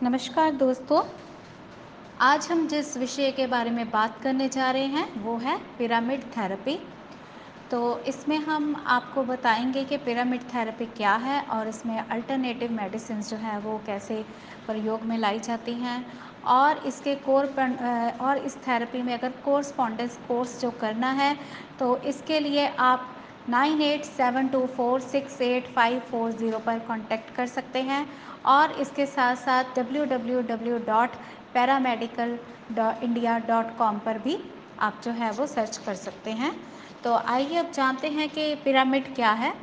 नमस्कार दोस्तों। आज हम जिस विषय के बारे में बात करने जा रहे हैं वो है पिरामिड थेरेपी। तो इसमें हम आपको बताएंगे कि पिरामिड थेरेपी क्या है और इसमें अल्टरनेटिव मेडिसिन जो है वो कैसे प्रयोग में लाई जाती हैं और इसके और इस थेरेपी में अगर कोर्सपॉन्डेंस कोर्स जो करना है तो इसके लिए आप 9872468540 पर कांटेक्ट कर सकते हैं और इसके साथ साथ www.paramedical.india.com पर भी आप जो है वो सर्च कर सकते हैं। तो आइए अब जानते हैं कि पिरामिड क्या है।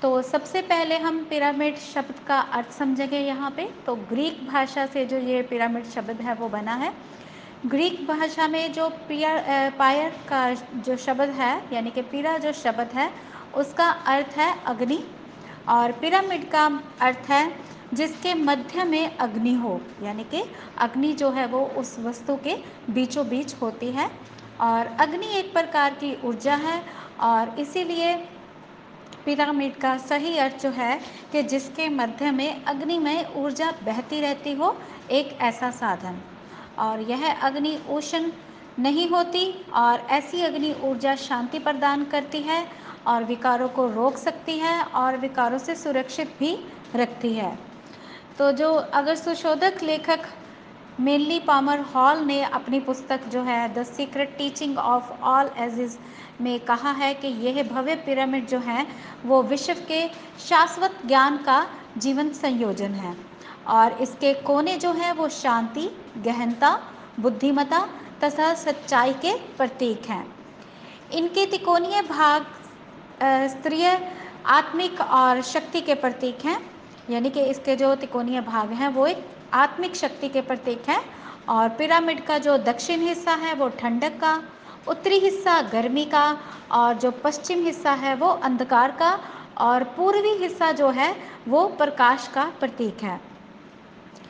तो सबसे पहले हम पिरामिड शब्द का अर्थ समझेंगे यहाँ पे। तो ग्रीक भाषा से जो ये पिरामिड शब्द है वो बना है। ग्रीक भाषा में जो पायर का जो शब्द है यानी कि पीरा जो शब्द है उसका अर्थ है अग्नि और पिरामिड का अर्थ है जिसके मध्य में अग्नि हो, यानी कि अग्नि जो है वो उस वस्तु के बीचों बीच होती है और अग्नि एक प्रकार की ऊर्जा है और इसीलिए पिरामिड का सही अर्थ जो है कि जिसके मध्य में अग्निमय ऊर्जा बहती रहती हो, एक ऐसा साधन। और यह अग्नि उष्ण नहीं होती और ऐसी अग्नि ऊर्जा शांति प्रदान करती है और विकारों को रोक सकती है और विकारों से सुरक्षित भी रखती है। तो जो अगर सुशोधक लेखक मेनली पामर हॉल ने अपनी पुस्तक जो है the secret teaching of all ages में कहा है कि यह भव्य पिरामिड जो है वो विश्व के शाश्वत ज्ञान का जीवन संयोजन है और इसके कोने जो हैं वो शांति, गहनता, बुद्धिमता तथा सच्चाई के प्रतीक हैं। इनके तिकोनीय भाग स्त्रीय आत्मिक और शक्ति के प्रतीक हैं, यानी कि इसके जो तिकोनीय भाग हैं वो एक आत्मिक शक्ति के प्रतीक हैं। और पिरामिड का जो दक्षिण हिस्सा है वो ठंडक का, उत्तरी हिस्सा गर्मी का और जो पश्चिम हिस्सा है वो अंधकार का और पूर्वी हिस्सा जो है वो प्रकाश का प्रतीक है।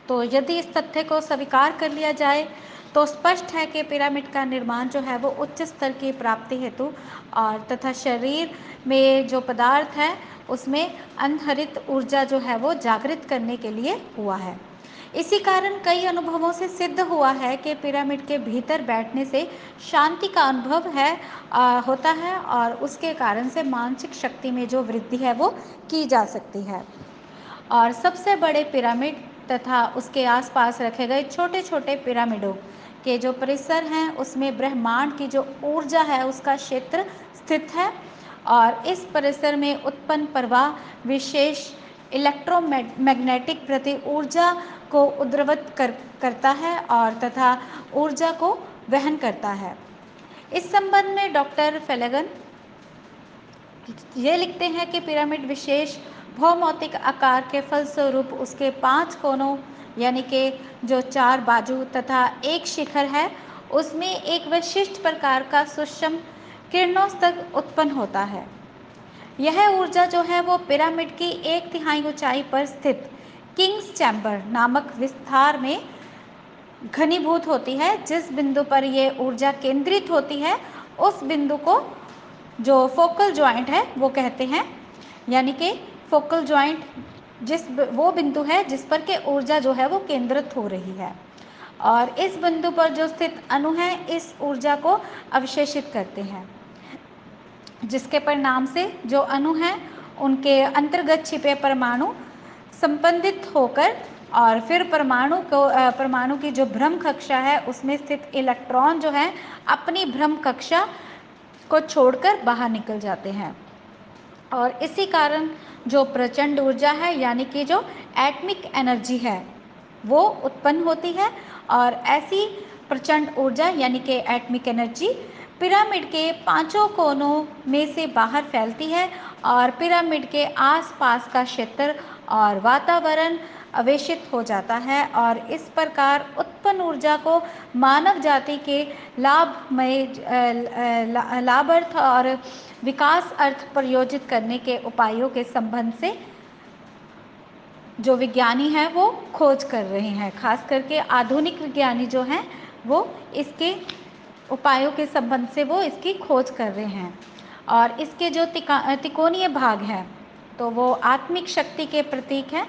तो यदि इस तथ्य को स्वीकार कर लिया जाए तो स्पष्ट है कि पिरामिड का निर्माण जो है वो उच्च स्तर की प्राप्ति हेतु और तथा शरीर में जो पदार्थ है उसमें अनहरित ऊर्जा जो है वो जागृत करने के लिए हुआ है। इसी कारण कई अनुभवों से सिद्ध हुआ है कि पिरामिड के भीतर बैठने से शांति का अनुभव होता है और उसके कारण से मानसिक शक्ति में जो वृद्धि है वो की जा सकती है। और सबसे बड़े पिरामिड तथा उसके आसपास रखे गए छोटे छोटे पिरामिडों के जो परिसर हैं उसमें ब्रह्मांड की जो ऊर्जा है उसका क्षेत्र स्थित है और इस परिसर में उत्पन्न प्रवाह विशेष इलेक्ट्रोमैग्नेटिक प्रति ऊर्जा को उद्रवत करता है और तथा ऊर्जा को वहन करता है। इस संबंध में डॉक्टर फेलेगन ये लिखते हैं कि पिरामिड विशेष भौमौतिक आकार के फलस्वरूप उसके 5 कोनों यानी कि जो 4 बाजू तथा एक शिखर है उसमें एक विशिष्ट प्रकार का सूक्ष्म किरणोत्सर्ग उत्पन्न होता है। यह ऊर्जा जो है वो पिरामिड की 1/3 ऊंचाई पर स्थित किंग्स चैम्बर नामक विस्तार में घनीभूत होती है। जिस बिंदु पर यह ऊर्जा केंद्रित होती है उस बिंदु को जो फोकल जॉइंट है वो कहते हैं, यानी कि फोकल जॉइंट वो बिंदु है जिस पर के ऊर्जा जो है वो केंद्रित हो रही है और इस बिंदु पर जो स्थित अणु है इस ऊर्जा को अवशेषित करते हैं, जिसके परिणाम से जो अणु हैं उनके अंतर्गत छिपे परमाणु संबंधित होकर और फिर परमाणु की जो भ्रम कक्षा है उसमें स्थित इलेक्ट्रॉन जो है अपनी भ्रम कक्षा को छोड़कर बाहर निकल जाते हैं और इसी कारण जो प्रचंड ऊर्जा है यानी कि जो एटमिक एनर्जी है वो उत्पन्न होती है और ऐसी प्रचंड ऊर्जा यानी कि एटमिक एनर्जी पिरामिड के 5 कोनों में से बाहर फैलती है और पिरामिड के आसपास का क्षेत्र और वातावरण अवेशित हो जाता है और इस प्रकार उत्पन्न ऊर्जा को मानव जाति के लाभार्थ और विकास अर्थ प्रयोजित करने के उपायों के संबंध से जो विज्ञानी हैं वो खोज कर रहे हैं। खास करके आधुनिक विज्ञानी जो हैं वो इसके उपायों के संबंध से वो इसकी खोज कर रहे हैं और इसके जो तिकोनीय भाग हैं तो वो आत्मिक शक्ति के प्रतीक हैं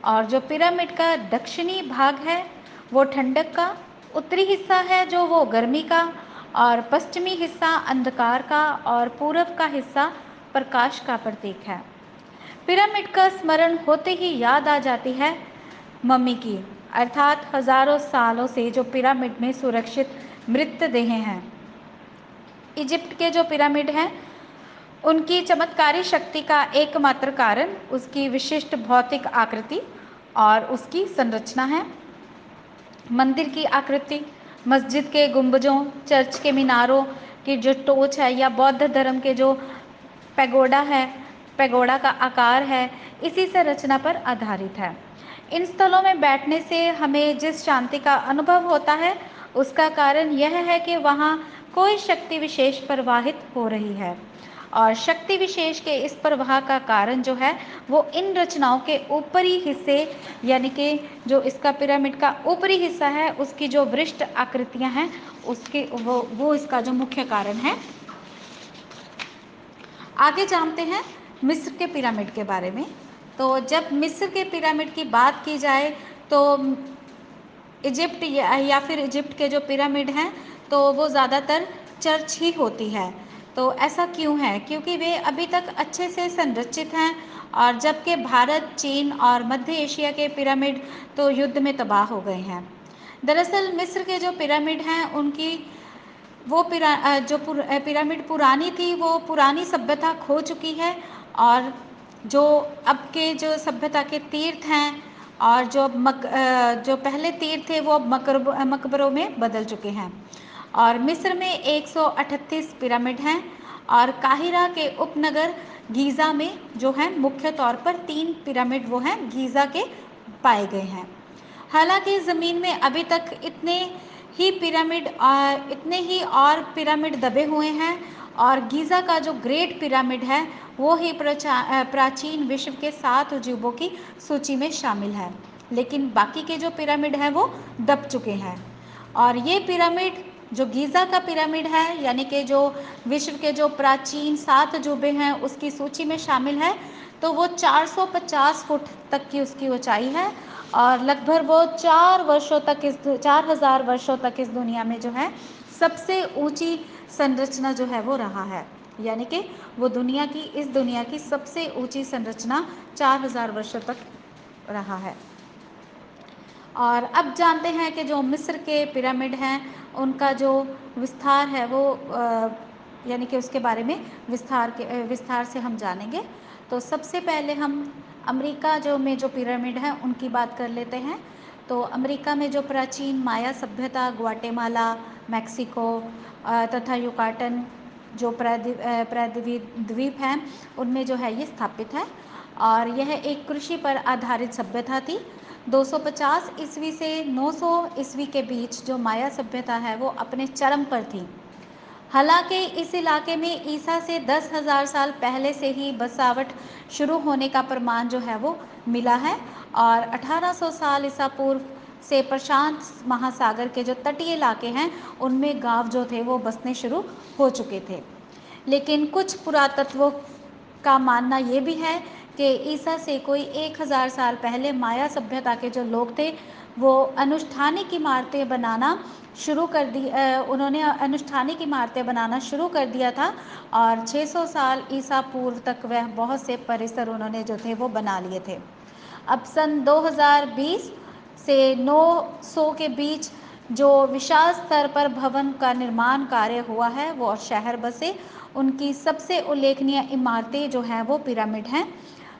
और जो पिरामिड का दक्षिणी भाग है वो ठंडक का, उत्तरी हिस्सा है जो वो गर्मी का, और पश्चिमी हिस्सा अंधकार का, और पूरब का हिस्सा प्रकाश का प्रतीक है। पिरामिड का स्मरण होते ही याद आ जाती है मम्मी की, अर्थात हजारों सालों से जो पिरामिड में सुरक्षित मृतदेह हैं। इजिप्ट के जो पिरामिड हैं उनकी चमत्कारी शक्ति का एकमात्र कारण उसकी विशिष्ट भौतिक आकृति और उसकी संरचना है। मंदिर की आकृति, मस्जिद के गुंबजों, चर्च के मीनारों की जो टोच है, या बौद्ध धर्म के जो पैगोडा है, पैगोडा का आकार है, इसी संरचना पर आधारित है। इन स्थलों में बैठने से हमें जिस शांति का अनुभव होता है उसका कारण यह है कि वहाँ कोई शक्ति विशेष प्रवाहित हो रही है, और शक्ति विशेष के इस प्रवाह का कारण जो है वो इन रचनाओं के ऊपरी हिस्से, यानी कि जो इसका पिरामिड का ऊपरी हिस्सा है उसकी जो विशिष्ट आकृतियां हैं उसके वो इसका जो मुख्य कारण है। आगे जानते हैं मिस्र के पिरामिड के बारे में। तो जब मिस्र के पिरामिड की बात की जाए तो इजिप्ट या फिर इजिप्ट के जो पिरामिड हैं तो वो ज़्यादातर चर्च ही होती है। तो ऐसा क्यों है? क्योंकि वे अभी तक अच्छे से संरचित हैं, और जबकि भारत, चीन और मध्य एशिया के पिरामिड तो युद्ध में तबाह हो गए हैं। दरअसल मिस्र के जो पिरामिड हैं उनकी वो पिरामिड पुरानी थी, वो पुरानी सभ्यता खो चुकी है, और जो अब के जो सभ्यता के तीर्थ हैं और जो पहले तीर्थ थे वो अब मकबरों में बदल चुके हैं। और मिस्र में 138 पिरामिड हैं, और काहिरा के उपनगर गीज़ा में जो है मुख्य तौर पर 3 पिरामिड वो हैं गीज़ा के पाए गए हैं। हालांकि ज़मीन में अभी तक इतने ही और पिरामिड दबे हुए हैं, और गीज़ा का जो ग्रेट पिरामिड है वो ही प्राचीन विश्व के 7 अजूबों की सूची में शामिल है, लेकिन बाकी के जो पिरामिड हैं वो दब चुके हैं। और ये पिरामिड जो गीज़ा का पिरामिड है, यानी कि जो विश्व के जो प्राचीन 7 अजूबे हैं उसकी सूची में शामिल है, तो वो 450 फुट तक की उसकी ऊंचाई है, और लगभग वो 4000 वर्षों तक इस दुनिया में जो है सबसे ऊंची संरचना जो है वो रहा है। यानी कि वो इस दुनिया की सबसे ऊंची संरचना 4000 वर्षों तक रहा है। और अब जानते हैं कि जो मिस्र के पिरामिड हैं उनका जो विस्तार है वो यानी कि उसके बारे में विस्तार से हम जानेंगे। तो सबसे पहले हम अमेरिका जो पिरामिड हैं उनकी बात कर लेते हैं। तो अमेरिका में जो प्राचीन माया सभ्यता, ग्वाटेमाला, मैक्सिको तथा युकाटन जो प्रायद्वीप द्वीप हैं उनमें जो है ये स्थापित है, और यह एक कृषि पर आधारित सभ्यता थी। 250 ईस्वी से 900 ईस्वी के बीच जो माया सभ्यता है वो अपने चरम पर थी। हालांकि इस इलाके में ईसा से 10,000 साल पहले से ही बसावट शुरू होने का प्रमाण जो है वो मिला है, और 1800 साल ईसा पूर्व से प्रशांत महासागर के जो तटीय इलाके हैं उनमें गांव जो थे वो बसने शुरू हो चुके थे। लेकिन कुछ पुरातत्वों का मानना ये भी है कि ईसा से कोई 1000 साल पहले माया सभ्यता के जो लोग थे वो उन्होंने अनुष्ठानिक इमारतें बनाना शुरू कर दिया था, और 600 साल ईसा पूर्व तक वह बहुत से परिसर उन्होंने जो थे वो बना लिए थे। अब सन 2020 से 900 के बीच जो विशाल स्तर पर भवन का निर्माण कार्य हुआ है वो और शहर बसे, उनकी सबसे उल्लेखनीय इमारतें जो हैं वो पिरामिड हैं,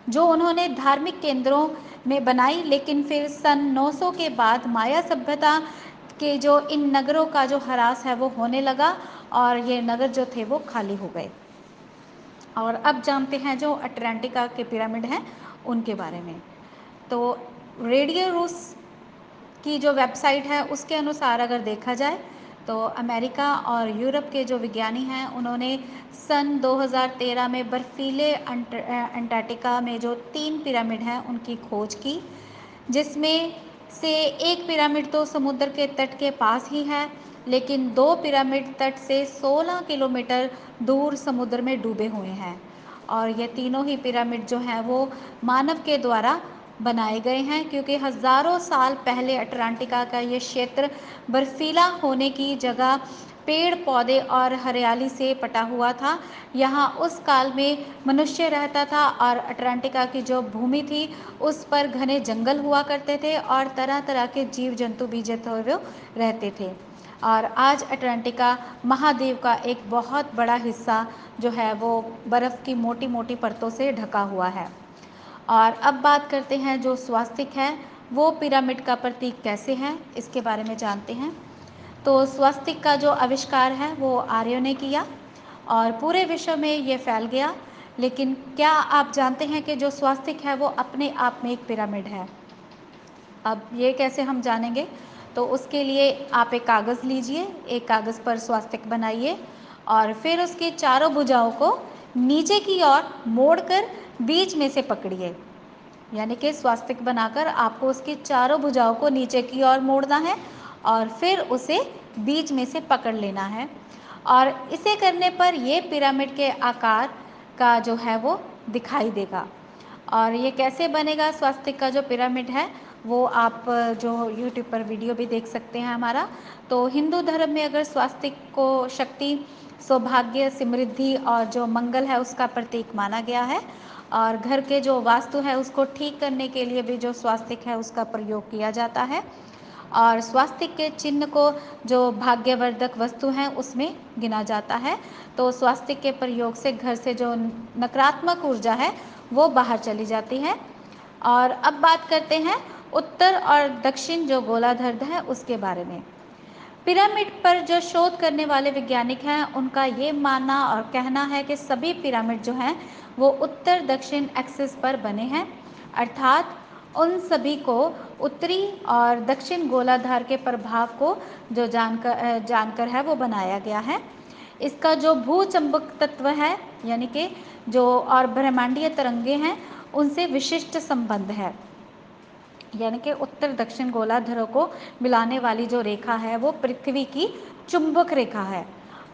जो उन्होंने धार्मिक केंद्रों में बनाई। लेकिन फिर सन 900 के बाद माया सभ्यता के जो इन नगरों का जो ह्रास है वो होने लगा, और ये नगर जो थे वो खाली हो गए। और अब जानते हैं जो अटलांटिका के पिरामिड हैं उनके बारे में। तो रेडियो रूस की जो वेबसाइट है उसके अनुसार अगर देखा जाए तो अमेरिका और यूरोप के जो विज्ञानी हैं उन्होंने सन 2013 में बर्फीले अंटार्कटिका में जो 3 पिरामिड हैं उनकी खोज की, जिसमें से एक पिरामिड तो समुद्र के तट के पास ही है, लेकिन 2 पिरामिड तट से 16 किलोमीटर दूर समुद्र में डूबे हुए हैं, और ये तीनों ही पिरामिड जो हैं वो मानव के द्वारा बनाए गए हैं, क्योंकि हज़ारों साल पहले अटलांटिका का ये क्षेत्र बर्फीला होने की जगह पेड़ पौधे और हरियाली से पटा हुआ था। यहाँ उस काल में मनुष्य रहता था और अटलांटिका की जो भूमि थी उस पर घने जंगल हुआ करते थे और तरह तरह के जीव जंतु भी जो थे वो रहते थे। और आज अटलांटिका महाद्वीप का एक बहुत बड़ा हिस्सा जो है वो बर्फ़ की मोटी मोटी परतों से ढका हुआ है। और अब बात करते हैं जो स्वास्तिक है वो पिरामिड का प्रतीक कैसे है, इसके बारे में जानते हैं। तो स्वास्तिक का जो आविष्कार है वो आर्यों ने किया और पूरे विश्व में ये फैल गया। लेकिन क्या आप जानते हैं कि जो स्वास्तिक है वो अपने आप में एक पिरामिड है? अब ये कैसे हम जानेंगे? तो उसके लिए आप एक कागज़ लीजिए, एक कागज़ पर स्वास्तिक बनाइए और फिर उसकी चारों भुजाओं को नीचे की ओर मोड़कर बीच में से पकड़िए। यानी कि स्वास्तिक बनाकर आपको उसकी चारों भुजाओं को नीचे की ओर मोड़ना है और फिर उसे बीच में से पकड़ लेना है। और इसे करने पर ये पिरामिड के आकार का जो है वो दिखाई देगा। और ये कैसे बनेगा स्वास्तिक का जो पिरामिड है वो आप जो यूट्यूब पर वीडियो भी देख सकते हैं हमारा। तो हिंदू धर्म में अगर स्वास्तिक को शक्ति, सौभाग्य, समृद्धि और जो मंगल है उसका प्रतीक माना गया है। और घर के जो वास्तु है उसको ठीक करने के लिए भी जो स्वास्तिक है उसका प्रयोग किया जाता है। और स्वास्तिक के चिन्ह को जो भाग्यवर्धक वस्तु हैं उसमें गिना जाता है। तो स्वास्तिक के प्रयोग से घर से जो नकारात्मक ऊर्जा है वो बाहर चली जाती है। और अब बात करते हैं उत्तर और दक्षिण जो गोलार्ध है उसके बारे में। पिरामिड पर जो शोध करने वाले वैज्ञानिक हैं उनका ये मानना और कहना है कि सभी पिरामिड जो हैं वो उत्तर दक्षिण एक्सिस पर बने हैं, अर्थात उन सभी को उत्तरी और दक्षिण गोलार्ध के प्रभाव को जो जानकर है वो बनाया गया है। इसका जो भूचंबक तत्व है यानी कि जो और ब्रह्मांडीय तरंगे हैं उनसे विशिष्ट संबंध है। यानी कि उत्तर दक्षिण गोलार्धों को मिलाने वाली जो रेखा है वो पृथ्वी की चुंबक रेखा है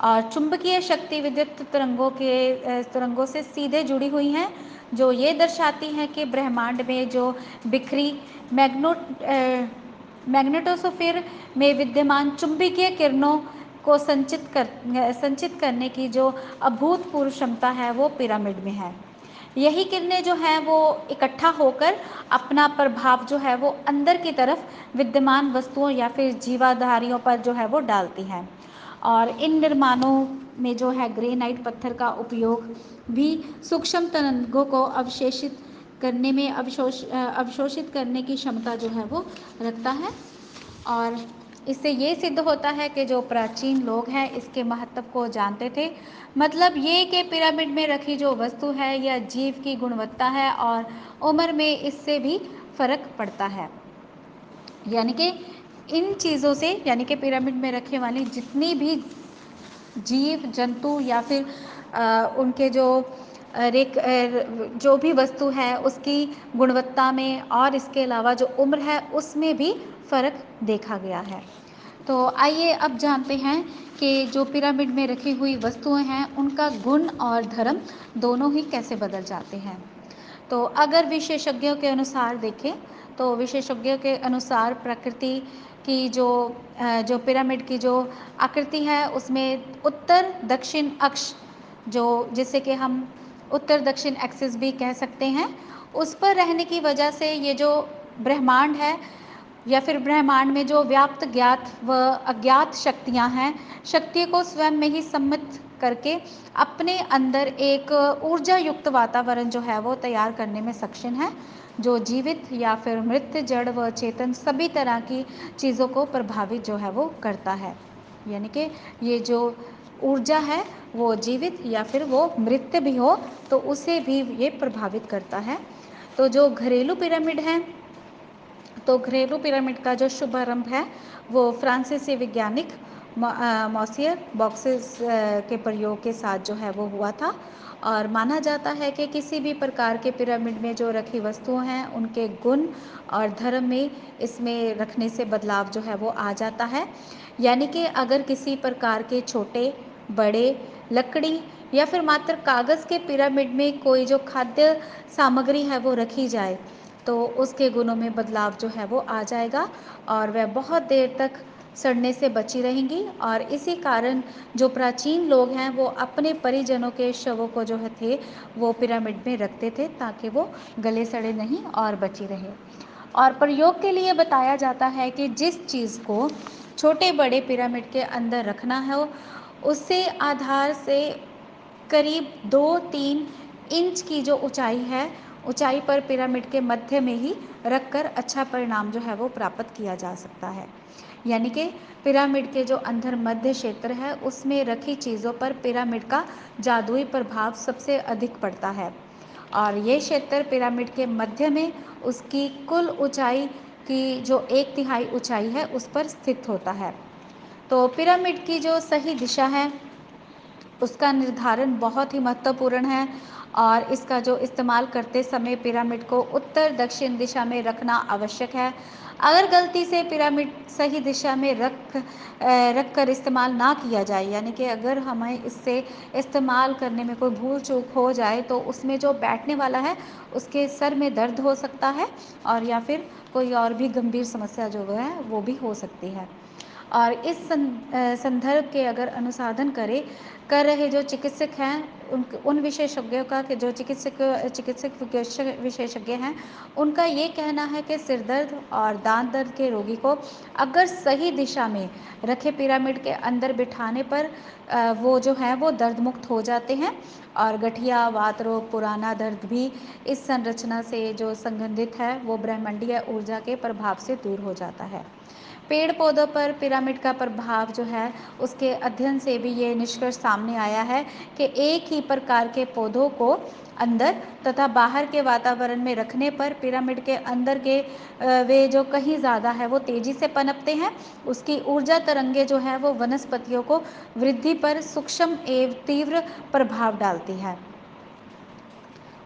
और चुंबकीय शक्ति विद्युत तरंगों से सीधे जुड़ी हुई हैं, जो ये दर्शाती हैं कि ब्रह्मांड में जो बिखरी मैग्नेटोस्फीयर में विद्यमान चुंबकीय किरणों को संचित करने की जो अभूतपूर्व क्षमता है वो पिरामिड में है। यही किरणें जो हैं वो इकट्ठा होकर अपना प्रभाव जो है वो अंदर की तरफ विद्यमान वस्तुओं या फिर जीवाधारियों पर जो है वो डालती हैं। और इन निर्माणों में जो है ग्रेनाइट पत्थर का उपयोग भी सूक्ष्म तरंगों को अवशोषित करने की क्षमता जो है वो रखता है। और इससे ये सिद्ध होता है कि जो प्राचीन लोग हैं इसके महत्व को जानते थे। मतलब ये कि पिरामिड में रखी जो वस्तु है यह जीव की गुणवत्ता है और उम्र में इससे भी फर्क पड़ता है। यानी कि इन चीज़ों से यानी कि पिरामिड में रखे वाली जितनी भी जीव जंतु या फिर उनके जो जो भी वस्तु है उसकी गुणवत्ता में और इसके अलावा जो उम्र है उसमें भी फर्क देखा गया है। तो आइए अब जानते हैं कि जो पिरामिड में रखी हुई वस्तुएं हैं उनका गुण और धर्म दोनों ही कैसे बदल जाते हैं। तो अगर विशेषज्ञों के अनुसार देखें तो विशेषज्ञों के अनुसार प्रकृति की जो पिरामिड की जो आकृति है उसमें उत्तर दक्षिण अक्ष जो जिसे कि हम उत्तर दक्षिण एक्सिस भी कह सकते हैं उस पर रहने की वजह से ये जो ब्रह्मांड है या फिर ब्रह्मांड में जो व्याप्त ज्ञात व अज्ञात शक्तियां हैं, शक्ति को स्वयं में ही सम्मिलित करके अपने अंदर एक ऊर्जा युक्त वातावरण जो है वो तैयार करने में सक्षम है, जो जीवित या फिर मृत, जड़ व चेतन सभी तरह की चीज़ों को प्रभावित जो है वो करता है। यानी कि ये जो ऊर्जा है वो जीवित या फिर वो मृत भी हो तो उसे भी ये प्रभावित करता है। तो जो घरेलू पिरामिड है तो घरेलू पिरामिड का जो शुभारंभ है वो फ्रांसीसी वैज्ञानिक मॉसियर बॉक्सेस के प्रयोग के साथ जो है वो हुआ था। और माना जाता है कि किसी भी प्रकार के पिरामिड में जो रखी वस्तुएं हैं उनके गुण और धर्म में इसमें रखने से बदलाव जो है वो आ जाता है। यानी कि अगर किसी प्रकार के छोटे बड़े लकड़ी या फिर मात्र कागज़ के पिरामिड में कोई जो खाद्य सामग्री है वो रखी जाए तो उसके गुणों में बदलाव जो है वो आ जाएगा और वह बहुत देर तक सड़ने से बची रहेंगी। और इसी कारण जो प्राचीन लोग हैं वो अपने परिजनों के शवों को जो है थे वो पिरामिड में रखते थे ताकि वो गले सड़े नहीं और बची रहे। और प्रयोग के लिए बताया जाता है कि जिस चीज़ को छोटे बड़े पिरामिड के अंदर रखना है उससे आधार से करीब 2-3 इंच की जो ऊंचाई है, ऊंचाई पर पिरामिड के मध्य में ही रखकर अच्छा परिणाम जो है वो प्राप्त किया जा सकता है। यानी कि पिरामिड के जो अंदर मध्य क्षेत्र है उसमें रखी चीज़ों पर पिरामिड का जादुई प्रभाव सबसे अधिक पड़ता है और ये क्षेत्र पिरामिड के मध्य में उसकी कुल ऊंचाई की जो 1/3 ऊंचाई है उस पर स्थित होता है। तो पिरामिड की जो सही दिशा है उसका निर्धारण बहुत ही महत्वपूर्ण है और इसका जो इस्तेमाल करते समय पिरामिड को उत्तर दक्षिण दिशा में रखना आवश्यक है। अगर गलती से पिरामिड सही दिशा में रख कर इस्तेमाल ना किया जाए, यानी कि अगर हमें इससे इस्तेमाल करने में कोई भूल चूक हो जाए तो उसमें जो बैठने वाला है उसके सर में दर्द हो सकता है और या फिर कोई और भी गंभीर समस्या जो है वो भी हो सकती है। और इस संदर्भ के अगर अनुसंधान कर रहे जो चिकित्सक हैं उन विशेषज्ञों का कि जो चिकित्सक विशेषज्ञ हैं उनका ये कहना है कि सिर दर्द और दांत दर्द के रोगी को अगर सही दिशा में रखे पिरामिड के अंदर बिठाने पर वो जो है वो दर्द मुक्त हो जाते हैं और गठिया वात रोग पुराना दर्द भी इस संरचना से जो संबंधित है वो ब्रह्मांडीय ऊर्जा के प्रभाव से दूर हो जाता है। पेड़ पौधों पर पिरामिड का प्रभाव जो है उसके अध्ययन से भी ये निष्कर्ष सामने आया है कि एक ही प्रकार के पौधों को अंदर तथा बाहर के वातावरण में रखने पर पिरामिड के अंदर के वे जो कहीं ज़्यादा है वो तेज़ी से पनपते हैं। उसकी ऊर्जा तरंगे जो है वो वनस्पतियों को वृद्धि पर सूक्ष्म एवं तीव्र प्रभाव डालती है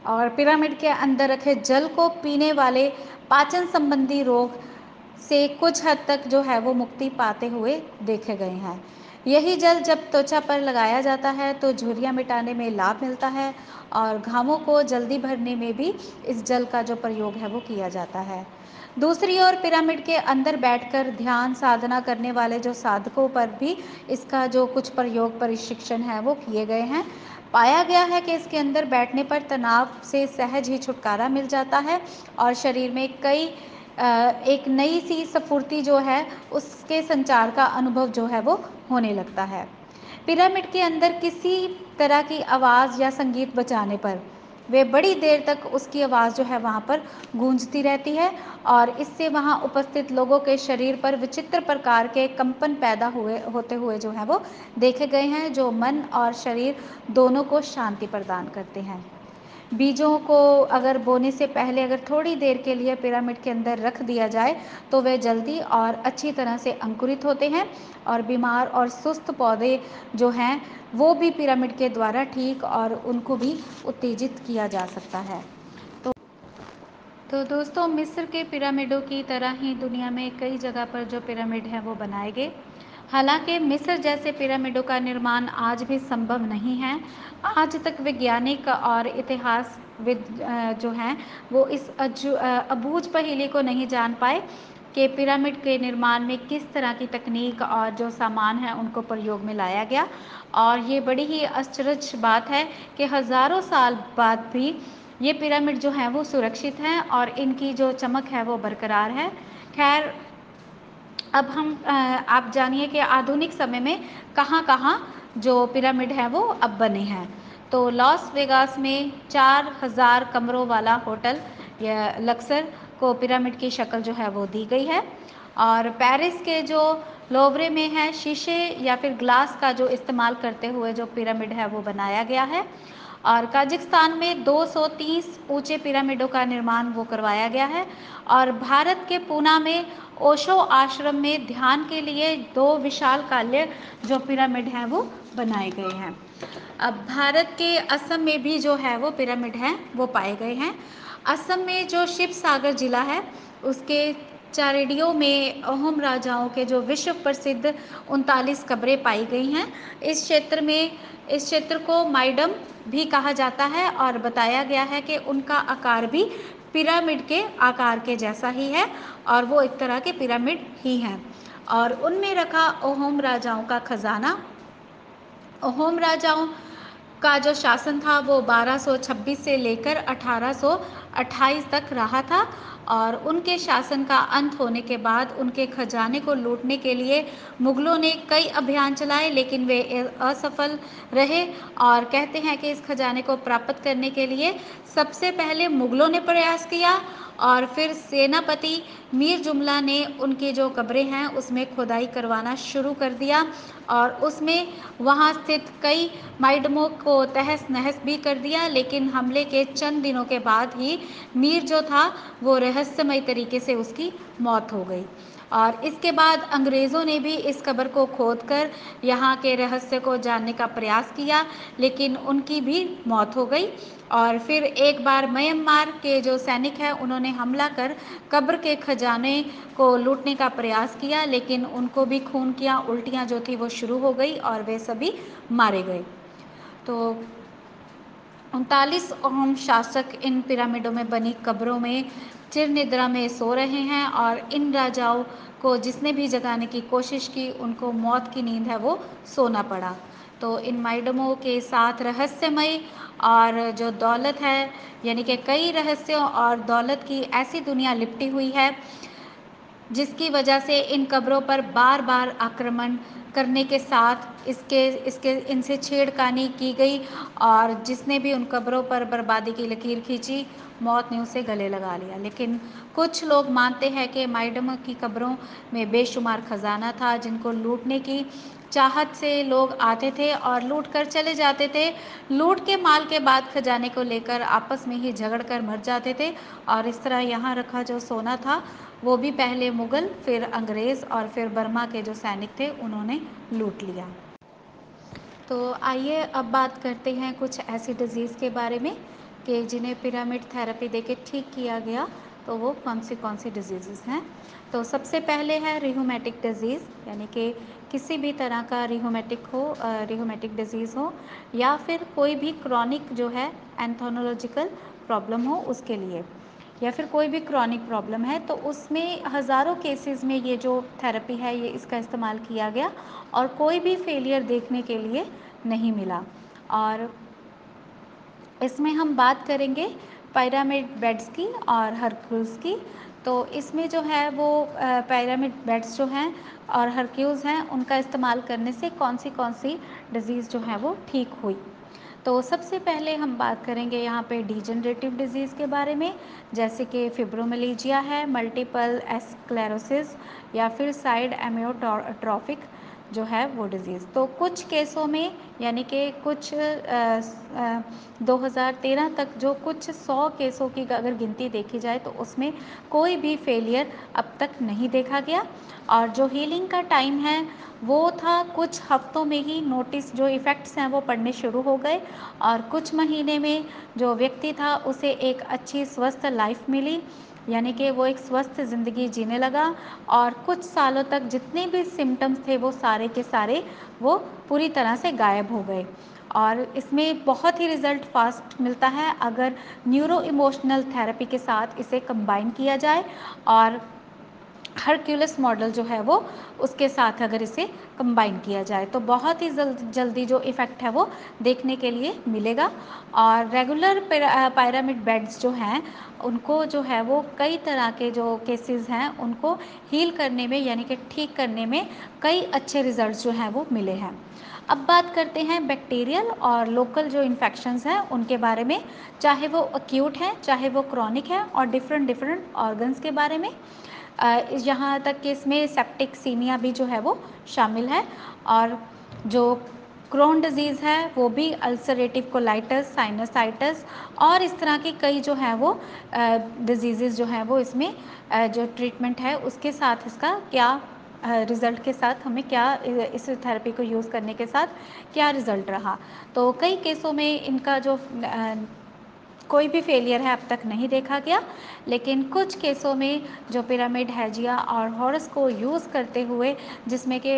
और पिरामिड के अंदर रखे जल को पीने वाले पाचन संबंधी रोग से कुछ हद तक जो है वो मुक्ति पाते हुए देखे गए हैं। यही जल जब त्वचा पर लगाया जाता है तो झुर्रियाँ मिटाने में लाभ मिलता है और घावों को जल्दी भरने में भी इस जल का जो प्रयोग है वो किया जाता है। दूसरी ओर पिरामिड के अंदर बैठकर ध्यान साधना करने वाले जो साधकों पर भी इसका जो कुछ प्रयोग प्रशिक्षण है वो किए गए हैं। पाया गया है कि इसके अंदर बैठने पर तनाव से सहज ही छुटकारा मिल जाता है और शरीर में एक नई सी स्फूर्ति जो है उसके संचार का अनुभव जो है वो होने लगता है। पिरामिड के अंदर किसी तरह की आवाज़ या संगीत बजाने पर वे बड़ी देर तक उसकी आवाज़ जो है वहाँ पर गूंजती रहती है और इससे वहाँ उपस्थित लोगों के शरीर पर विचित्र प्रकार के कंपन पैदा होते हुए जो है वो देखे गए हैं जो मन और शरीर दोनों को शांति प्रदान करते हैं। बीजों को अगर बोने से पहले अगर थोड़ी देर के लिए पिरामिड के अंदर रख दिया जाए तो वे जल्दी और अच्छी तरह से अंकुरित होते हैं और बीमार और सुस्त पौधे जो हैं वो भी पिरामिड के द्वारा ठीक और उनको भी उत्तेजित किया जा सकता है। तो दोस्तों मिस्र के पिरामिडों की तरह ही दुनिया में कई जगह पर जो पिरामिड हैं वो बनाए गए। हालांकि मिस्र जैसे पिरामिडों का निर्माण आज भी संभव नहीं है। आज तक वैज्ञानिक और इतिहासविद जो हैं वो इस अबूझ पहेली को नहीं जान पाए कि पिरामिड के निर्माण में किस तरह की तकनीक और जो सामान है उनको प्रयोग में लाया गया। और ये बड़ी ही आश्चर्य बात है कि हज़ारों साल बाद भी ये पिरामिड जो हैं वो सुरक्षित हैं और इनकी जो चमक है वो बरकरार है। खैर अब आप जानिए कि आधुनिक समय में कहाँ-कहाँ जो पिरामिड है वो अब बने हैं। तो लॉस वेगास में 4000 कमरों वाला होटल या लक्सर को पिरामिड की शक्ल जो है वो दी गई है और पेरिस के जो लोवरे में है शीशे या फिर ग्लास का जो इस्तेमाल करते हुए जो पिरामिड है वो बनाया गया है और काजाख्स्तान में 230 ऊंचे पिरामिडों का निर्माण वो करवाया गया है और भारत के पूना में ओशो आश्रम में ध्यान के लिए 2 विशालकाय जो पिरामिड हैं वो बनाए गए हैं। अब भारत के असम में भी जो है वो पिरामिड हैं वो पाए गए हैं। असम में जो शिव सागर जिला है उसके चारेडियो में अहोम राजाओं के जो विश्व प्रसिद्ध 39 कब्रें पाई गई हैं। इस क्षेत्र को माइडम भी कहा जाता है और बताया गया है कि उनका आकार भी पिरामिड के आकार के जैसा ही है और वो एक तरह के पिरामिड ही हैं। और उनमें रखा अहोम राजाओं का खजाना। अहोम राजाओं का जो शासन था वो 1226 से लेकर 1828 तक रहा था और उनके शासन का अंत होने के बाद उनके खजाने को लूटने के लिए मुगलों ने कई अभियान चलाए, लेकिन वे असफल रहे। और कहते हैं कि इस खजाने को प्राप्त करने के लिए सबसे पहले मुगलों ने प्रयास किया और फिर सेनापति मीर जुमला ने उनकी जो कब्रें हैं उसमें खुदाई करवाना शुरू कर दिया और उसमें वहाँ स्थित कई माइडमों को तहस नहस भी कर दिया। लेकिन हमले के चंद दिनों के बाद ही मीर जो था वो रहस्यमय तरीके से उसकी मौत हो गई। और इसके बाद अंग्रेज़ों ने भी इस कब्र को खोदकर यहाँ के रहस्य को जानने का प्रयास किया, लेकिन उनकी भी मौत हो गई। और फिर एक बार म्यांमार के जो सैनिक हैं उन्होंने हमला कर कब्र के खजाने को लूटने का प्रयास किया, लेकिन उनको भी खून की उल्टियाँ जो थी वो शुरू हो गई और वे सभी मारे गए। तो 39 अहम शासक इन पिरामिडों में बनी कब्रों में चिर निद्रा में सो रहे हैं और इन राजाओं को जिसने भी जगाने की कोशिश की उनको मौत की नींद है वो सोना पड़ा। तो इन माइडमों के साथ रहस्यमय और जो दौलत है, यानी कि कई रहस्यों और दौलत की ऐसी दुनिया लिपटी हुई है जिसकी वजह से इन कब्रों पर बार बार आक्रमण करने के साथ इसके इसके इनसे छेड़खानी की गई और जिसने भी उन कब्रों पर बर्बादी की लकीर खींची मौत ने उसे गले लगा लिया। लेकिन कुछ लोग मानते हैं कि माइडम की कब्रों में बेशुमार खजाना था जिनको लूटने की चाहत से लोग आते थे और लूट कर चले जाते थे। लूट के माल के बाद खजाने को लेकर आपस में ही झगड़ कर मर जाते थे और इस तरह यहाँ रखा जो सोना था वो भी पहले मुग़ल, फिर अंग्रेज़ और फिर बर्मा के जो सैनिक थे उन्होंने लूट लिया। तो आइए अब बात करते हैं कुछ ऐसी डिज़ीज़ के बारे में कि जिन्हें पिरामिड थेरेपी देके ठीक किया गया। तो वो कौन सी डिजीज़ हैं। तो सबसे पहले है रिहुमेटिक डिज़ीज़, यानी कि किसी भी तरह का रिहुमेटिक डिज़ीज़ हो या फिर कोई भी क्रॉनिक जो है एंथोनोलॉजिकल प्रॉब्लम हो उसके लिए, या फिर कोई भी क्रॉनिक प्रॉब्लम है तो उसमें हज़ारों केसेस में ये जो थेरेपी है ये इसका इस्तेमाल किया गया और कोई भी फेलियर देखने के लिए नहीं मिला। और इसमें हम बात करेंगे पिरामिड बेड्स की और हरक्यूल्स की। तो इसमें जो है वो पिरामिड बेड्स जो हैं और हरक्यूल्स हैं उनका इस्तेमाल करने से कौन सी डिज़ीज़ जो है वो ठीक हुई। तो सबसे पहले हम बात करेंगे यहाँ पे डिजेनरेटिव डिजीज़ के बारे में, जैसे कि फिब्रोमिलेजिया है, मल्टीपल स्क्लेरोसिस या फिर साइड एमियोट्रॉफिक जो है वो डिज़ीज़। तो कुछ केसों में, यानी कि कुछ 2013 तक जो कुछ 100 केसों की अगर गिनती देखी जाए तो उसमें कोई भी फेलियर अब तक नहीं देखा गया और जो हीलिंग का टाइम है वो था कुछ हफ्तों में ही नोटिस जो इफ़ेक्ट्स हैं वो पड़ने शुरू हो गए और कुछ महीने में जो व्यक्ति था उसे एक अच्छी स्वस्थ लाइफ मिली, यानी कि वो एक स्वस्थ ज़िंदगी जीने लगा और कुछ सालों तक जितने भी सिम्टम्स थे वो सारे के सारे वो पूरी तरह से गायब हो गए। और इसमें बहुत ही रिज़ल्ट फास्ट मिलता है अगर न्यूरो इमोशनल थेरेपी के साथ इसे कंबाइन किया जाए और हरक्यूलिस मॉडल जो है वो उसके साथ अगर इसे कंबाइन किया जाए तो बहुत ही जल्दी जो इफ़ेक्ट है वो देखने के लिए मिलेगा। और रेगुलर पिरामिड बेड्स जो हैं उनको जो है वो कई तरह के जो केसेस हैं उनको हील करने में, यानी कि ठीक करने में कई अच्छे रिजल्ट्स जो हैं वो मिले हैं। अब बात करते हैं बैक्टीरियल और लोकल जो इन्फेक्शंस हैं उनके बारे में, चाहे वो अक्यूट हैं चाहे वो क्रॉनिक है और डिफरेंट ऑर्गन्स के बारे में। यहाँ तक कि इसमें सेप्टिकसीमिया भी जो है वो शामिल है और जो क्रोन डिज़ीज़ है वो भी अल्सरेटिव कोलाइटिस, साइनसाइटिस और इस तरह की कई जो हैं वो डिजीज़ जो हैं वो इसमें जो ट्रीटमेंट है उसके साथ इसका क्या रिज़ल्ट के साथ हमें क्या इस थेरेपी को यूज़ करने के साथ क्या रिज़ल्ट रहा। तो कई केसों में इनका जो कोई भी फेलियर है अब तक नहीं देखा गया, लेकिन कुछ केसों में जो पिरामिड, हैजिया और हॉरस को यूज़ करते हुए, जिसमें कि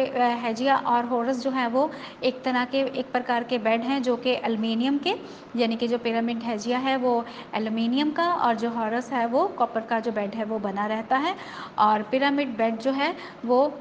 हैजिया और हॉरस जो हैं वो एक प्रकार के बेड हैं जो कि एल्युमिनियम के, यानी कि जो पिरामिड हैजिया है वो एल्युमिनियम का और जो हॉरस है वो कॉपर का जो बेड है वो बना रहता है। और पिरामिड बेड जो है वो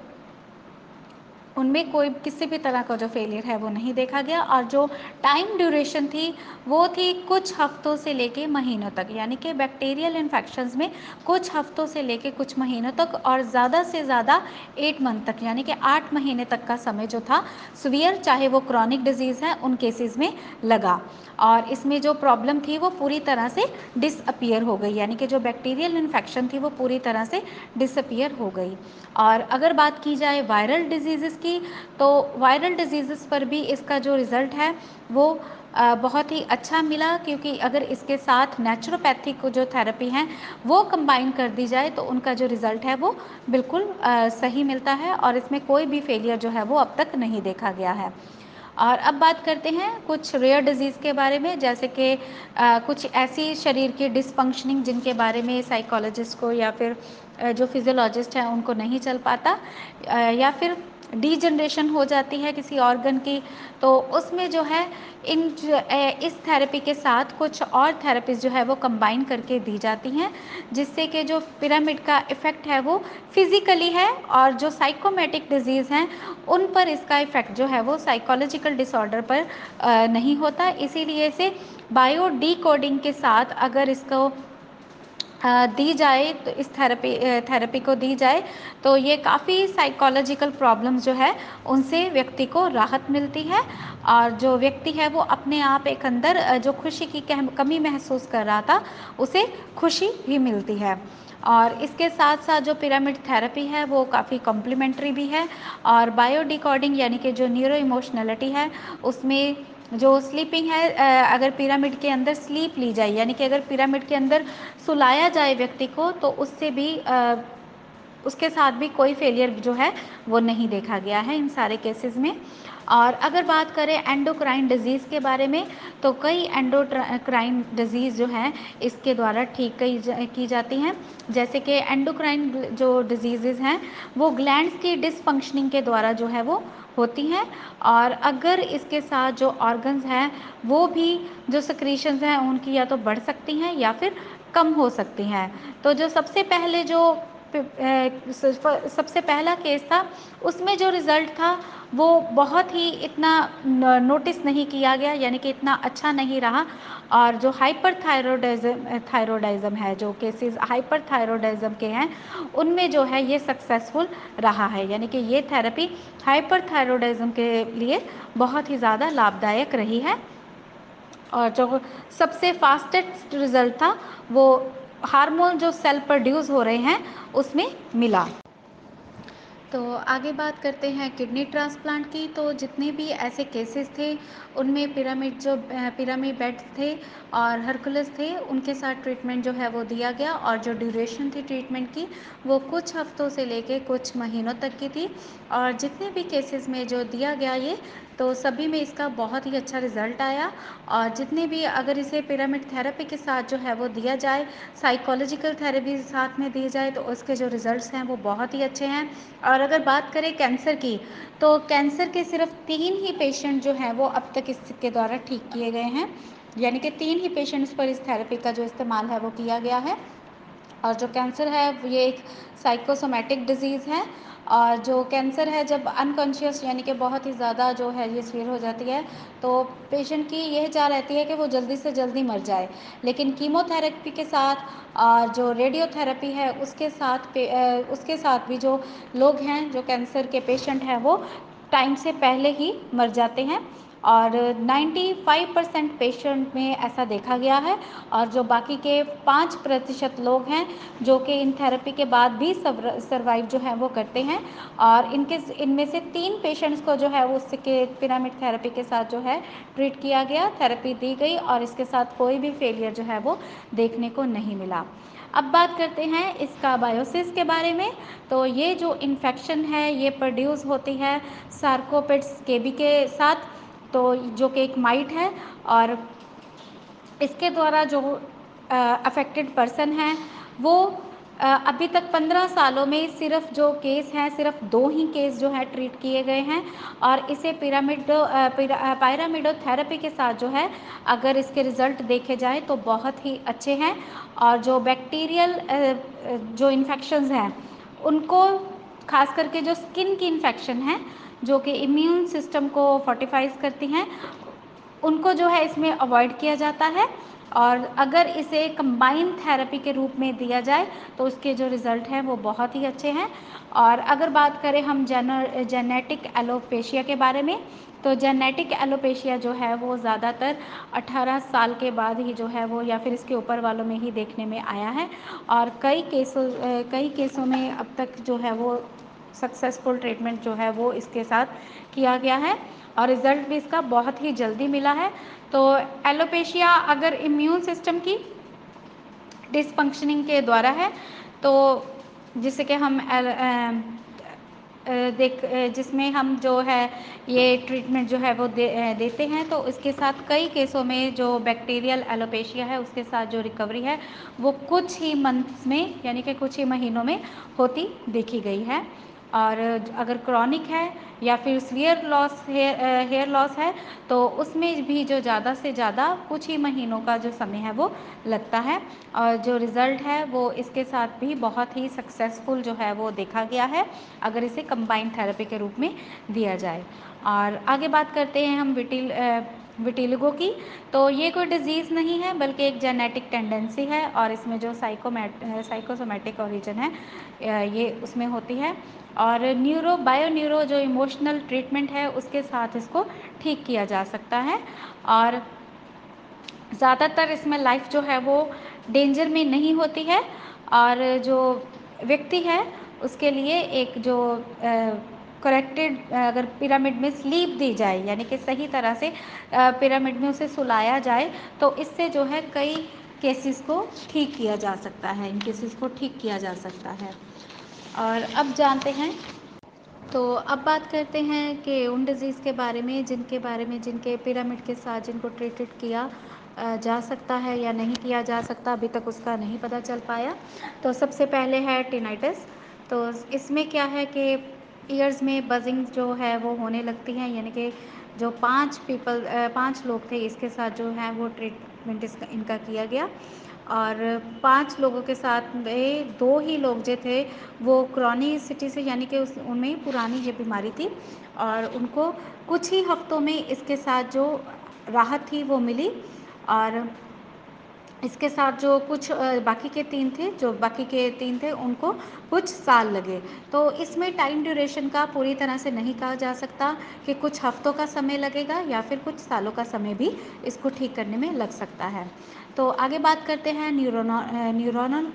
उनमें कोई किसी भी तरह का जो फेलियर है वो नहीं देखा गया। और जो टाइम ड्यूरेशन थी वो थी कुछ हफ्तों से लेके महीनों तक, यानी कि बैक्टीरियल इन्फेक्शंस में कुछ हफ्तों से लेके कुछ महीनों तक और ज़्यादा से ज़्यादा 8 मंथ तक, यानी कि 8 महीने तक का समय जो था सीवियर, चाहे वो क्रॉनिक डिजीज़ है, उन केसेस में लगा। और इसमें जो प्रॉब्लम थी वो पूरी तरह से डिसअपियर हो गई, यानी कि जो बैक्टीरियल इन्फेक्शन थी वो पूरी तरह से डिसअपियर हो गई। और अगर बात की जाए वायरल डिजीज़ की, तो वायरल डिजीज़ पर भी इसका जो रिज़ल्ट है वो बहुत ही अच्छा मिला, क्योंकि अगर इसके साथ नेचुरोपैथिक को जो थेरेपी हैं वो कंबाइन कर दी जाए तो उनका जो रिज़ल्ट है वो बिल्कुल सही मिलता है और इसमें कोई भी फेलियर जो है वो अब तक नहीं देखा गया है। और अब बात करते हैं कुछ रेयर डिजीज़ के बारे में, जैसे कि कुछ ऐसी शरीर की डिसफंक्शनिंग जिनके बारे में साइकोलॉजिस्ट को या फिर जो फिजियोलॉजिस्ट हैं उनको नहीं चल पाता, या फिर डीजनरेशन हो जाती है किसी ऑर्गन की, तो उसमें जो है इस थेरेपी के साथ कुछ और थेरेपीज जो है वो कंबाइन करके दी जाती हैं, जिससे कि जो पिरामिड का इफ़ेक्ट है वो फिज़िकली है और जो साइकोमेटिक डिजीज़ हैं उन पर इसका इफ़ेक्ट जो है वो साइकोलॉजिकल डिसऑर्डर पर नहीं होता। इसीलिए इसे बायो डिकोडिंग के साथ अगर इसको दी जाए, तो इस थेरेपी को दी जाए तो ये काफ़ी साइकोलॉजिकल प्रॉब्लम्स जो है उनसे व्यक्ति को राहत मिलती है और जो व्यक्ति है वो अपने आप एक अंदर जो खुशी की कमी महसूस कर रहा था उसे खुशी भी मिलती है। और इसके साथ साथ जो पिरामिड थेरेपी है वो काफ़ी कॉम्प्लीमेंट्री भी है। और बायो डिकोडिंग यानी कि जो न्यूरो इमोशनलिटी है उसमें जो स्लीपिंग है, अगर पिरामिड के अंदर स्लीप ली जाए, यानी कि अगर पिरामिड के अंदर सुलाया जाए व्यक्ति को, तो उससे भी उसके साथ भी कोई फेलियर जो है वो नहीं देखा गया है इन सारे केसेस में। और अगर बात करें एंडोक्राइन डिजीज़ के बारे में, तो कई एंडोक्राइन डिजीज़ जो हैं इसके द्वारा ठीक की जाती हैं, जैसे कि एंडोक्राइन जो डिजीज़ हैं वो ग्लैंड्स की डिसफंक्शनिंग के द्वारा जो है वो होती हैं। और अगर इसके साथ जो ऑर्गन्स हैं वो भी जो सिक्रीशंस हैं उनकी या तो बढ़ सकती हैं या फिर कम हो सकती हैं। तो जो सबसे पहले जो सबसे पहला केस था उसमें जो रिज़ल्ट था वो बहुत ही इतना नोटिस नहीं किया गया, यानी कि इतना अच्छा नहीं रहा। और जो थायरोडाइज़म है, जो केसेस हाइपरथायरॉयडिज्म के हैं उनमें जो है ये सक्सेसफुल रहा है, यानी कि ये थेरेपी हाइपरथायरॉयडिज्म के लिए बहुत ही ज़्यादा लाभदायक रही है। और जो सबसे फास्टेस्ट रिज़ल्ट था वो हार्मोन जो सेल प्रोड्यूस हो रहे हैं उसमें मिला। तो आगे बात करते हैं किडनी ट्रांसप्लांट की। तो जितने भी ऐसे केसेस थे उनमें पिरामिड बेड्स थे और हरकुलस थे, उनके साथ ट्रीटमेंट जो है वो दिया गया और जो ड्यूरेशन थी ट्रीटमेंट की वो कुछ हफ्तों से लेके कुछ महीनों तक की थी। और जितने भी केसेस में जो दिया गया ये, तो सभी में इसका बहुत ही अच्छा रिज़ल्ट आया। और जितने भी अगर इसे पिरामिड थेरेपी के साथ जो है वो दिया जाए, साइकोलॉजिकल थेरेपी साथ में दी जाए, तो उसके जो रिज़ल्ट्स हैं वो बहुत ही अच्छे हैं। और अगर बात करें कैंसर की, तो कैंसर के सिर्फ 3 ही पेशेंट जो हैं वो अब तक इसके द्वारा ठीक किए गए हैं, यानी कि 3 ही पेशेंट्स पर इस थेरेपी का जो इस्तेमाल है वो किया गया है। और जो कैंसर है ये एक साइकोसोमेटिक डिज़ीज़ है। और जो कैंसर है जब अनकॉन्शियस यानी कि बहुत ही ज़्यादा जो है ये सीवियर हो जाती है, तो पेशेंट की यह चाह रहती है कि वो जल्दी से जल्दी मर जाए। लेकिन कीमोथेरेपी के साथ और जो रेडियोथेरेपी है उसके साथ भी जो लोग हैं, जो कैंसर के पेशेंट हैं, वो टाइम से पहले ही मर जाते हैं। और 95% पेशेंट में ऐसा देखा गया है। और जो बाकी के 5% लोग हैं जो कि इन थेरेपी के बाद भी सर्वाइव जो है वो करते हैं। और इनमें से 3 पेशेंट्स को जो है वो उसके पिरामिड थेरेपी के साथ जो है ट्रीट किया गया, थेरेपी दी गई और इसके साथ कोई भी फेलियर जो है वो देखने को नहीं मिला। अब बात करते हैं इसका बायोसिस के बारे में। तो ये जो इन्फेक्शन है ये प्रोड्यूस होती है सार्कोपिड्स केबी के साथ, तो जो कि एक माइट है। और इसके द्वारा जो अफेक्टेड पर्सन हैं वो अभी तक 15 सालों में सिर्फ जो केस हैं सिर्फ 2 ही केस जो है ट्रीट किए गए हैं और इसे पायरामिडोथेरेपी के साथ जो है अगर इसके रिज़ल्ट देखे जाए तो बहुत ही अच्छे हैं और जो बैक्टीरियल जो इन्फेक्शंस हैं उनको खास करके जो स्किन की इन्फेक्शन है जो कि इम्यून सिस्टम को फोर्टिफाइज करती हैं उनको जो है इसमें अवॉइड किया जाता है और अगर इसे कंबाइन थेरेपी के रूप में दिया जाए तो उसके जो रिज़ल्ट हैं वो बहुत ही अच्छे हैं। और अगर बात करें हम जेनेटिक एलोपेशिया के बारे में तो जेनेटिक एलोपेशिया जो है वो ज़्यादातर 18 साल के बाद ही जो है वो या फिर इसके ऊपर वालों में ही देखने में आया है और कई केसों में अब तक जो है वो सक्सेसफुल ट्रीटमेंट जो है वो इसके साथ किया गया है और रिज़ल्ट भी इसका बहुत ही जल्दी मिला है। तो एलोपेशिया अगर इम्यून सिस्टम की डिसफंक्शनिंग के द्वारा है तो जिसे कि हम जिसमें हम जो है ये ट्रीटमेंट जो है वो देते हैं तो इसके साथ कई केसों में जो बैक्टीरियल एलोपेशिया है उसके साथ जो रिकवरी है वो कुछ ही मंथ्स में यानी कि कुछ ही महीनों में होती देखी गई है। और अगर क्रॉनिक है या फिर हेयर लॉस है तो उसमें भी जो ज़्यादा से ज़्यादा कुछ ही महीनों का जो समय है वो लगता है और जो रिज़ल्ट है वो इसके साथ भी बहुत ही सक्सेसफुल जो है वो देखा गया है अगर इसे कंबाइंड थेरेपी के रूप में दिया जाए। और आगे बात करते हैं हम विटिलिगो की। तो ये कोई डिज़ीज़ नहीं है बल्कि एक जेनेटिक टेंडेंसी है और इसमें जो साइकोसोमेटिक ओरिजिन है ये उसमें होती है और बायो न्यूरो जो इमोशनल ट्रीटमेंट है उसके साथ इसको ठीक किया जा सकता है और ज़्यादातर इसमें लाइफ जो है वो डेंजर में नहीं होती है और जो व्यक्ति है उसके लिए एक जो करेक्टेड अगर पिरामिड में स्लीप दी जाए यानी कि सही तरह से पिरामिड में उसे सुलाया जाए तो इससे जो है कई केसेस को ठीक किया जा सकता है, इन केसेस को ठीक किया जा सकता है। और अब जानते हैं तो अब बात करते हैं कि उन डिज़ीज़ के बारे में जिनके पिरामिड के साथ जिनको ट्रीटेड किया जा सकता है या नहीं किया जा सकता अभी तक उसका नहीं पता चल पाया। तो सबसे पहले है टिनाइटिस। तो इसमें क्या है कि ईयर्स में बजिंग जो है वो होने लगती है यानी कि जो 5 लोग थे इसके साथ जो है वो ट्रीटमेंट इनका किया गया और 5 लोगों के साथ में 2 ही लोग जो थे वो क्रॉनिसिटी से यानी कि उनमें पुरानी ये बीमारी थी और उनको कुछ ही हफ्तों में इसके साथ जो राहत थी वो मिली और इसके साथ जो कुछ बाकी के 3 थे उनको कुछ साल लगे। तो इसमें टाइम ड्यूरेशन का पूरी तरह से नहीं कहा जा सकता कि कुछ हफ्तों का समय लगेगा या फिर कुछ सालों का समय भी इसको ठीक करने में लग सकता है। तो आगे बात करते हैं न्यूरोनल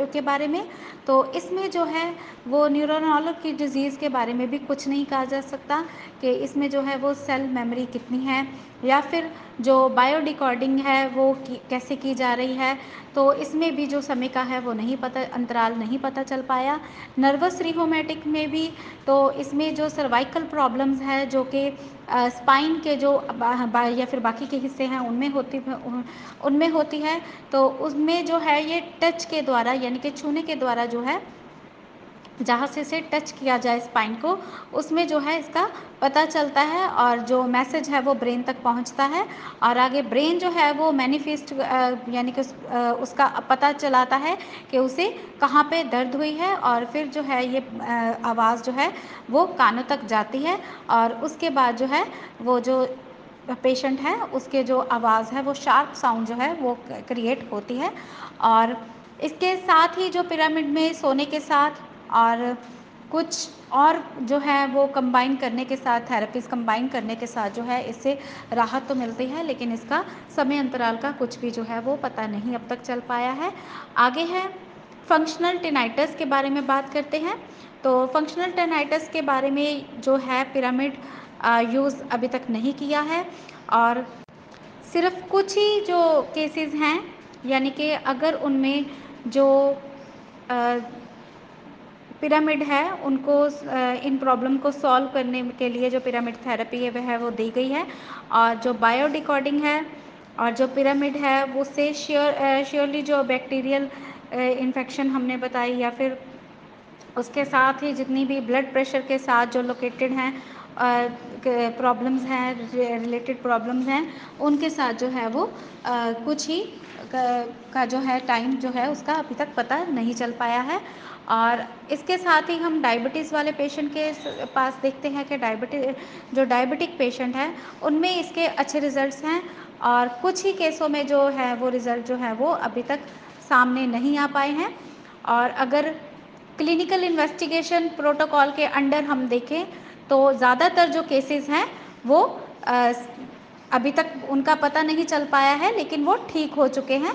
के बारे में। तो इसमें जो है वो न्यूरोनल की डिज़ीज़ के बारे में भी कुछ नहीं कहा जा सकता कि इसमें जो है वो सेल मेमोरी कितनी है या फिर जो बायो डिकोडिंग है वो कैसे की जा रही है। तो इसमें भी जो समय का है वो अंतराल नहीं पता चल पाया। नर्वस रिहोमेटिक में भी तो इसमें जो सर्वाइकल प्रॉब्लम्स है जो कि स्पाइन के जो या फिर बाकी के हिस्से हैं उनमें होती है तो उसमें जो है ये टच के द्वारा यानी कि छूने के द्वारा जो है जहाँ से इसे टच किया जाए स्पाइन को उसमें जो है इसका पता चलता है और जो मैसेज है वो ब्रेन तक पहुँचता है और आगे ब्रेन जो है वो मैनिफेस्ट यानी कि उसका पता चलाता है कि उसे कहाँ पे दर्द हुई है और फिर जो है ये आवाज़ जो है वो कानों तक जाती है और उसके बाद जो है वो जो पेशेंट है उसके जो आवाज़ है वो शार्प साउंड जो है वो क्रिएट होती है। और इसके साथ ही जो पिरामिड में सोने के साथ और कुछ और जो है वो कंबाइन करने के साथ थेरेपीज़ कंबाइन करने के साथ जो है इससे राहत तो मिलती है लेकिन इसका समय अंतराल का कुछ भी जो है वो पता नहीं अब तक चल पाया है। आगे है फंक्शनल टिनाइटस के बारे में बात करते हैं। तो फंक्शनल टिनाइटस के बारे में जो है पिरामिड यूज़ अभी तक नहीं किया है और सिर्फ कुछ ही जो केसेस हैं यानी कि अगर उनमें जो पिरामिड है उनको इन प्रॉब्लम को सॉल्व करने के लिए जो पिरामिड थेरेपी है वह वो दी गई है और जो बायो डिकोडिंग है और जो पिरामिड है उससे श्योरली जो बैक्टीरियल इन्फेक्शन हमने बताई, या फिर उसके साथ ही जितनी भी ब्लड प्रेशर के साथ जो लोकेटेड हैं प्रॉब्लम्स हैं, रिलेटेड प्रॉब्लम्स हैं, उनके साथ जो है वो कुछ ही का जो है टाइम जो है उसका अभी तक पता नहीं चल पाया है। और इसके साथ ही हम डायबिटीज़ वाले पेशेंट के पास देखते हैं कि जो डायबिटिक पेशेंट हैं उनमें इसके अच्छे रिजल्ट्स हैं, और कुछ ही केसों में जो है वो रिज़ल्ट जो है वो अभी तक सामने नहीं आ पाए हैं। और अगर क्लिनिकल इन्वेस्टिगेशन प्रोटोकॉल के अंडर हम देखें तो ज़्यादातर जो केसेस हैं वो अभी तक उनका पता नहीं चल पाया है, लेकिन वो ठीक हो चुके हैं।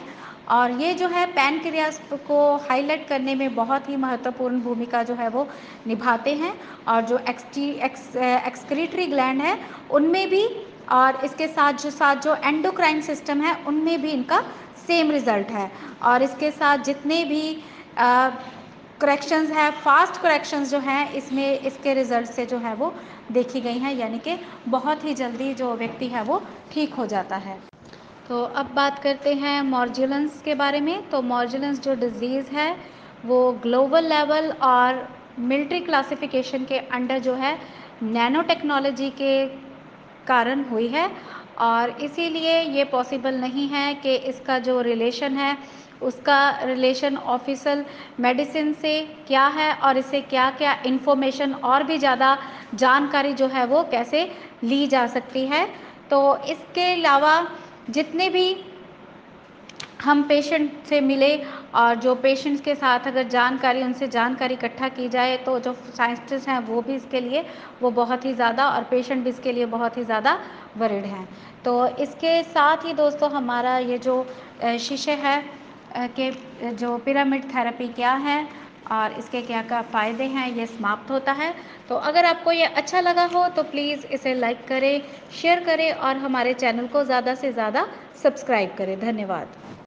और ये जो है पैनक्रियास को हाईलाइट करने में बहुत ही महत्वपूर्ण भूमिका जो है वो निभाते हैं। और जो एक्सक्रीटरी ग्लैंड है उनमें भी, और इसके साथ जो एंडोक्राइन सिस्टम है उनमें भी इनका सेम रिजल्ट है। और इसके साथ जितने भी करेक्शंस है, फास्ट करेक्शंस जो हैं इसमें इसके रिजल्ट से जो है वो देखी गई हैं, यानी कि बहुत ही जल्दी जो व्यक्ति है वो ठीक हो जाता है। तो अब बात करते हैं मॉर्जुलेंस के बारे में। तो मॉर्जुलेंस जो डिज़ीज़ है वो ग्लोबल लेवल और मिलिट्री क्लासिफिकेशन के अंडर जो है नैनो टेक्नोलॉजी के कारण हुई है, और इसीलिए ये पॉसिबल नहीं है कि इसका जो रिलेशन है उसका रिलेशन ऑफिशियल मेडिसिन से क्या है, और इससे क्या क्या इन्फॉर्मेशन और भी ज़्यादा जानकारी जो है वो कैसे ली जा सकती है। तो इसके अलावा जितने भी हम पेशेंट से मिले, और जो पेशेंट्स के साथ अगर उनसे जानकारी इकट्ठा की जाए तो जो साइंटिस्ट हैं वो भी इसके लिए वो बहुत ही ज़्यादा, और पेशेंट भी इसके लिए बहुत ही ज़्यादा वरिड हैं। तो इसके साथ ही दोस्तों हमारा ये जो विषय है कि जो पिरामिड थेरेपी क्या है और इसके क्या क्या फ़ायदे हैं, ये समाप्त होता है। तो अगर आपको ये अच्छा लगा हो तो प्लीज़ इसे लाइक करें, शेयर करें और हमारे चैनल को ज़्यादा से ज़्यादा सब्सक्राइब करें। धन्यवाद।